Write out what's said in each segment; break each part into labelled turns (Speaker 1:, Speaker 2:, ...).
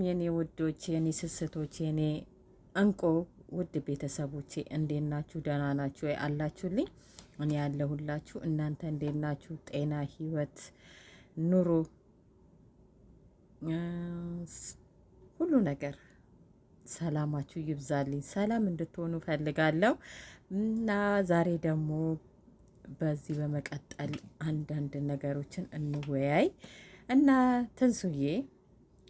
Speaker 1: የኔ ውዶች፣ የኔ ስስቶች፣ የኔ እንቁ ውድ ቤተሰቦቼ እንዴት ናችሁ? ደህና ናችሁ ወይ? አላችሁልኝ? እኔ ያለሁላችሁ። እናንተ እንዴት ናችሁ? ጤና፣ ህይወት፣ ኑሮ፣ ሁሉ ነገር ሰላማችሁ ይብዛልኝ። ሰላም እንድትሆኑ ፈልጋለሁ እና ዛሬ ደግሞ በዚህ በመቀጠል አንዳንድ ነገሮችን እንወያይ እና ትንሱዬ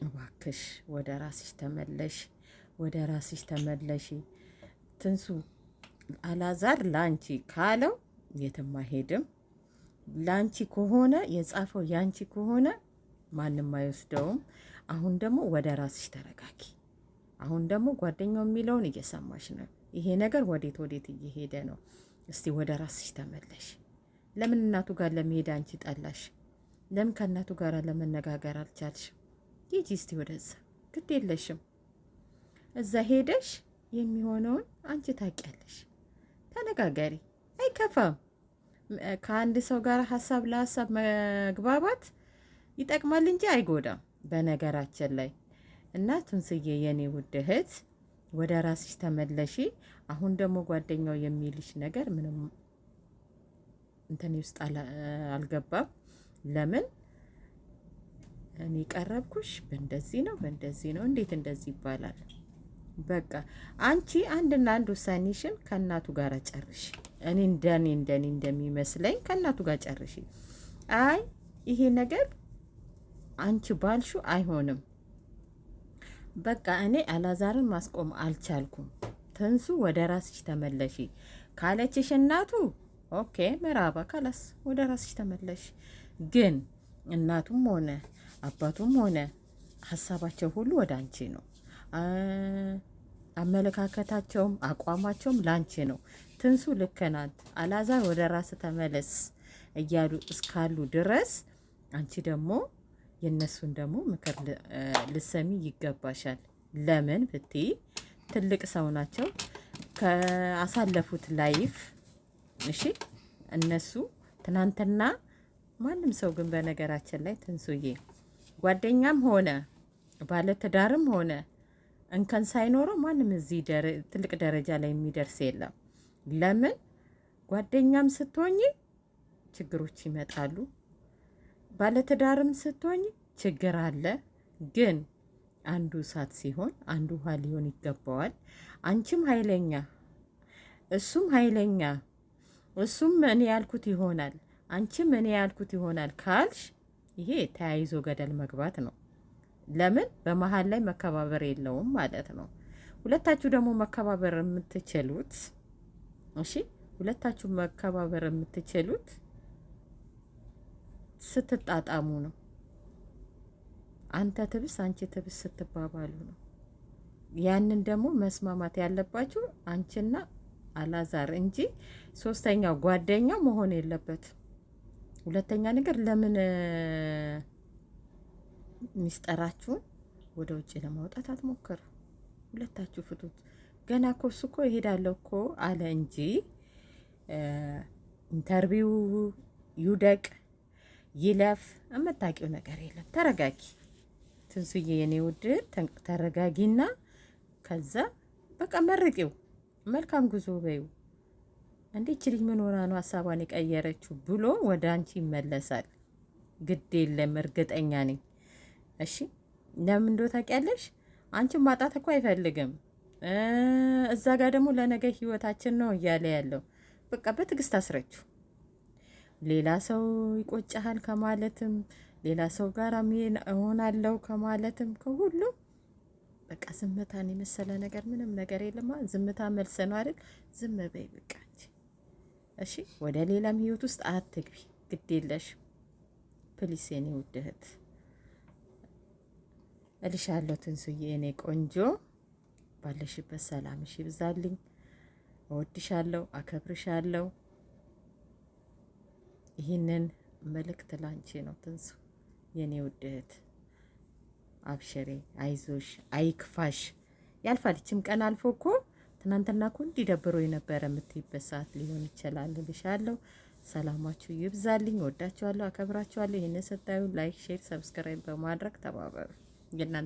Speaker 1: እባክሽ ወደ ራስሽ ተመለሽ፣ ወደ ራስሽ ተመለሺ። ትንሱ አላዛር ላንቺ ካለው የትም አይሄድም። ላንቺ ከሆነ የጻፈው ያንቺ ከሆነ ማንም አይወስደውም። አሁን ደግሞ ወደ ራስሽ ተረጋጊ። አሁን ደግሞ ጓደኛው የሚለውን እየሰማሽ ነው። ይሄ ነገር ወዴት ወዴት እየሄደ ነው? እስቲ ወደ ራስሽ ተመለሽ። ለምን እናቱ ጋር ለመሄድ አንቺ ጠላሽ? ለምን ከእናቱ ጋር ለመነጋገር አልቻልሽ? ሂጂ እስቲ ወደዛ፣ ግድ የለሽም። እዛ ሄደሽ የሚሆነውን አንቺ ታውቂያለሽ። ተነጋገሪ፣ አይከፋም። ከአንድ ሰው ጋር ሀሳብ ለሀሳብ መግባባት ይጠቅማል እንጂ አይጎዳም በነገራችን ላይ። እና ትንስዬ የኔ ውድ እህት ወደ ራስሽ ተመለሺ። አሁን ደግሞ ጓደኛው የሚልሽ ነገር ምንም እንትን ውስጥ አልገባም። ለምን እኔ ቀረብኩሽ? በእንደዚህ ነው በእንደዚህ ነው። እንዴት እንደዚህ ይባላል? በቃ አንቺ አንድና አንድ ውሳኔሽን ከእናቱ ጋር ጨርሽ። እኔ እንደሚመስለኝ ከእናቱ ጋር ጨርሽ። አይ ይሄ ነገር አንቺ ባልሹ አይሆንም። በቃ እኔ አላዛርን ማስቆም አልቻልኩም። ትንሱ ወደ ራስሽ ተመለሺ ካለችሽ እናቱ ኦኬ መራባ ካላስ ወደ ራስሽ ተመለሽ። ግን እናቱም ሆነ አባቱም ሆነ ሀሳባቸው ሁሉ ወደ አንቺ ነው። አመለካከታቸውም አቋማቸውም ላንቺ ነው። ትንሱ ልክ ናት። አላዛር ወደ ራስ ተመለስ እያሉ እስካሉ ድረስ አንቺ ደግሞ የነሱን ደግሞ ምክር ልሰሚ ይገባሻል። ለምን ብትይ ትልቅ ሰው ናቸው ከአሳለፉት ላይፍ። እሺ እነሱ ትናንትና ማንም ሰው ግን በነገራችን ላይ ትንሱዬ ጓደኛም ሆነ ባለትዳርም ሆነ እንከን ሳይኖረው ማንም እዚህ ትልቅ ደረጃ ላይ የሚደርስ የለም። ለምን ጓደኛም ስትሆኝ ችግሮች ይመጣሉ፣ ባለትዳርም ስትሆኝ ችግር አለ። ግን አንዱ እሳት ሲሆን አንዱ ውሃ ሊሆን ይገባዋል። አንቺም ኃይለኛ እሱም ኃይለኛ፣ እሱም እኔ ያልኩት ይሆናል አንቺም እኔ ያልኩት ይሆናል ካልሽ ይሄ ተያይዞ ገደል መግባት ነው። ለምን በመሀል ላይ መከባበር የለውም ማለት ነው። ሁለታችሁ ደግሞ መከባበር የምትችሉት ሁለታችሁ መከባበር የምትችሉት ስትጣጣሙ ነው። አንተ ትብስ አንቺ ትብስ ስትባባሉ ነው። ያንን ደግሞ መስማማት ያለባችሁ አንቺና አላዛር እንጂ ሶስተኛው ጓደኛው መሆን የለበት። ሁለተኛ ነገር ለምን ሚስጠራችሁን ወደ ውጭ ለማውጣት አትሞክሩ። ሁለታችሁ ፍቱት። ገና እኮ እሱ እኮ ይሄዳለሁ እኮ አለ እንጂ ኢንተርቪው ይውደቅ ይለፍ የምታውቂው ነገር የለም። ተረጋጊ ትንሱዬ የኔ ውድ፣ ተረጋጊና ከዛ በቃ መርቂው፣ መልካም ጉዞ በይው። እንዴት ልጅ ምን ሆና ነው ሀሳቧን የቀየረችው ብሎ ወደ አንቺ ይመለሳል። ግድ የለም እርግጠኛ ነኝ። እሺ ለምን እንደው ታውቂያለሽ? አንቺን ማጣት እኮ አይፈልግም። እዛ ጋር ደግሞ ለነገ ህይወታችን ነው እያለ ያለው። በቃ በትዕግስት አስረችው። ሌላ ሰው ይቆጫሃል ከማለትም ሌላ ሰው ጋር እሆናለሁ ከማለትም ከሁሉ በቃ ዝምታን የመሰለ ነገር ምንም ነገር የለም። ዝምታ መልስ ነው አይደል? ዝም በይ በቃ እንጂ። እሺ ወደ ሌላም ህይወት ውስጥ አትግቢ። ግድ የለሽ ፕሊስ የኔ ውድ እህት እልሻለሁ። ትንሱዬ የኔ ቆንጆ ባለሽበት ሰላምሽ ይብዛልኝ። እወድሻለሁ፣ አከብርሻለሁ። ይህንን መልእክት ላንቺ ነው ትንሱ የኔ ውድ እህት። አብሽሬ፣ አይዞሽ፣ አይክፋሽ። ያልፋል። ይችም ቀን አልፎ እኮ ትናንትና እኮ እንዲደብሮ የነበረ የምትይበት ሰዓት ሊሆን ይችላል። ልሻለሁ። ሰላማችሁ ይብዛልኝ። ወዳችኋለሁ፣ አከብራችኋለሁ። ይህንን ስታዩ ላይክ፣ ሼር፣ ሰብስክራይብ በማድረግ ተባበሩ። የእናንተ